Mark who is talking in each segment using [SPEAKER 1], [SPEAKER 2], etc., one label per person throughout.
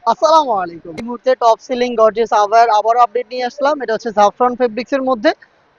[SPEAKER 1] আসসালামু আলাইকুম। এই মুহূর্তে টপ সেলিং গর্জিয়াস আবারও আপডেট নিয়ে আসলাম। এটা হচ্ছে জাফরান ফেব্রিক্স এর মধ্যে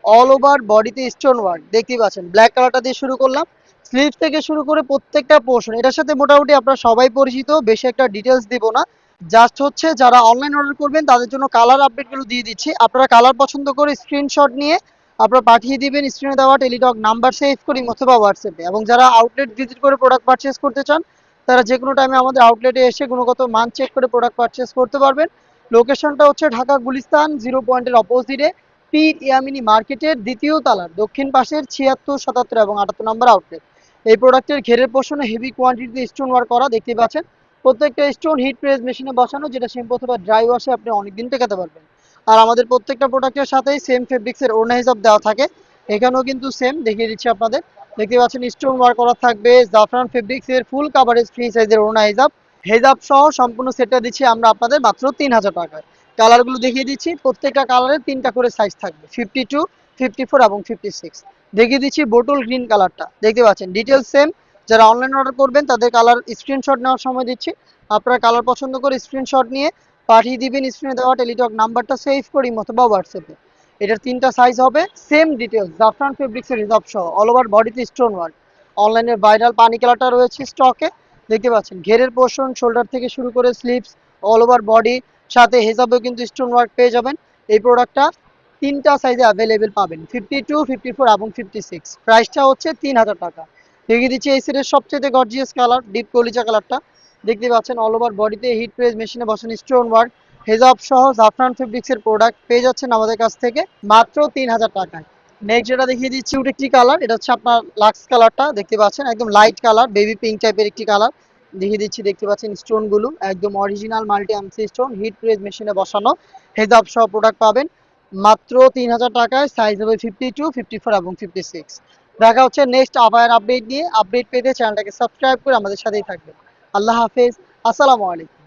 [SPEAKER 1] অল ওভার বডিতে স্টোন ওয়ার্ক দেখতেই পাচ্ছেন। ব্ল্যাক কালারটা দিয়ে শুরু করলাম। স্লিভস থেকে শুরু করে প্রত্যেকটা পোর্শন এটার সাথে মোটামুটি আপনারা সবাই পরিচিত। বেশি একটা ডিটেলস দিব না। জাস্ট হচ্ছে যারা অনলাইন অর্ডার করবেন তাদের জন্য কালার আপডেটগুলো দিয়ে দিচ্ছি। আপনারা কালার পছন্দ করে স্ক্রিনশট নিয়ে আপনারা পাঠিয়ে দিবেন স্ক্রিনে দেওয়া টেলিটক নাম্বার সেভ করি অথবা হোয়াটসঅ্যাপে। এবং যারা আউটলেট ভিজিট করে প্রোডাক্ট পারচেজ করতে চান তারা যে কোনো টাইমে আমাদের আউটলেটে এসে গুণগত মান চেক করে প্রোডাক্ট পারচেস করতে পারবেন। লোকেশনটা হচ্ছে ঢাকা গুলিস্তান 0 পয়েন্টের অপোজিটে পীর ইয়ামিনী মার্কেটের দ্বিতীয় তালার দক্ষিণ পাশের 76, 77 এবং 78 নম্বর আউটলেট। এই প্রোডাক্টের ঘেরের পোর্শনে হেভি কোয়ান্টিটিতে স্টোন ওয়ার্ক করা দেখতে পাচ্ছেন। প্রত্যেকটা স্টোন হিট প্রেস মেশিনে বসানো, যেটা শ্যাম্পু অথবা ড্রাই ওয়াশে আপনি অনেকদিন টেকাতে পারবেন। আর আমাদের প্রত্যেকটা প্রোডাক্টের সাথেই সেম ফেব্রিক্সের ওড়না হিসাব দেওয়া থাকে। এখানেও কিন্তু সেম দেখিয়ে দিচ্ছি আপনাদের। দেখতে পাচ্ছেন স্টোন ওয়ার্ক করা থাকবে। জাফরান ফেব্রিক্স এর ফুল কাভারেজ ফ্রি সাইজের ওড়না হিজাব। হেজাব সহ সম্পূর্ণ সেটটা দিচ্ছি আমরা আপনাদের মাত্র 3000 টাকায়। কালারগুলো দেখিয়ে দিচ্ছি। প্রত্যেকটা কালারের 3টা করে সাইজ থাকবে, 52, 54 এবং 56। দেখিয়ে দিচ্ছি বোটল গ্রিন কালারটা দেখতে পাচ্ছেন। Details same. যারা অনলাইন অর্ডার করবেন তাদের কালার স্ক্রিনশট নেওয়ার সময় দিচ্ছি। আপনারা কালার পছন্দ করে স্ক্রিনশট নিয়ে পাঠিয়ে দিবেন স্ক্রিনে দেওয়া টেলিটক নাম্বারটা সেভ করি অথবা হোয়াটসঅ্যাপে। এটার 3টা সাইজ হবে। সেম ডিটেলস জাফরান ফেব্রিক্সের হিসাব সহ অল ওভার বডিতে স্টোন ওয়ার্ক। অনলাইনের ভাইরাল পানি কালারটা রয়েছে স্টকে। দেখতে পাচ্ছেন ঘেরের পোর্শন শোল্ডার থেকে শুরু করে স্লিভস অল ওভার বডি সাথে হিসাবেও কিন্তু স্টোন ওয়ার্ক পেয়ে যাবেন। এই প্রোডাক্টটা 3টা সাইজে অ্যাভেলেবেল পাবেন, 52, 54 এবং 56। প্রাইসটা হচ্ছে 3000 টাকা। দেখিয়ে দিচ্ছি এই সেটের সবচেয়ে গর্জিয়াস কালার ডিপ কলিজা কালারটা। দেখতে পাচ্ছেন অল ওভার বডিতে হিট প্রেস মেশিনে বসানো স্টোন ওয়ার্ক হেজাব সহ জাফরান ফেব্রিক্সের প্রোডাক্ট পেয়ে যাচ্ছেন আমাদের কাছ থেকে মাত্র 3000 টাকায়। নেক্সট যেটা দেখিয়ে দিচ্ছি ওটা একটি কালার, এটা হচ্ছে আপনার লাক্স কালারটা দেখতে পাচ্ছেন, একদম লাইট কালার বেবি পিঙ্ক টাইপের একটি কালার। দেখিয়ে দিচ্ছি দেখতে পাচ্ছেন স্টোনগুলো একদম অরিজিনাল মাল্টি আর্মসি স্টোন হিট প্রেস মেশিনে বসানো। হেজাব সহ প্রোডাক্ট পাবেন মাত্র 3000 টাকায়। সাইজ হবে 52, 54 এবং 56। দেখা হচ্ছে নেক্সট আবার আপডেট নিয়ে। আপডেট পেতে চ্যানেলটাকে সাবস্ক্রাইব করে আমাদের সাথেই থাকবেন। আল্লাহ হাফেজ। আসসালামু আলাইকুম।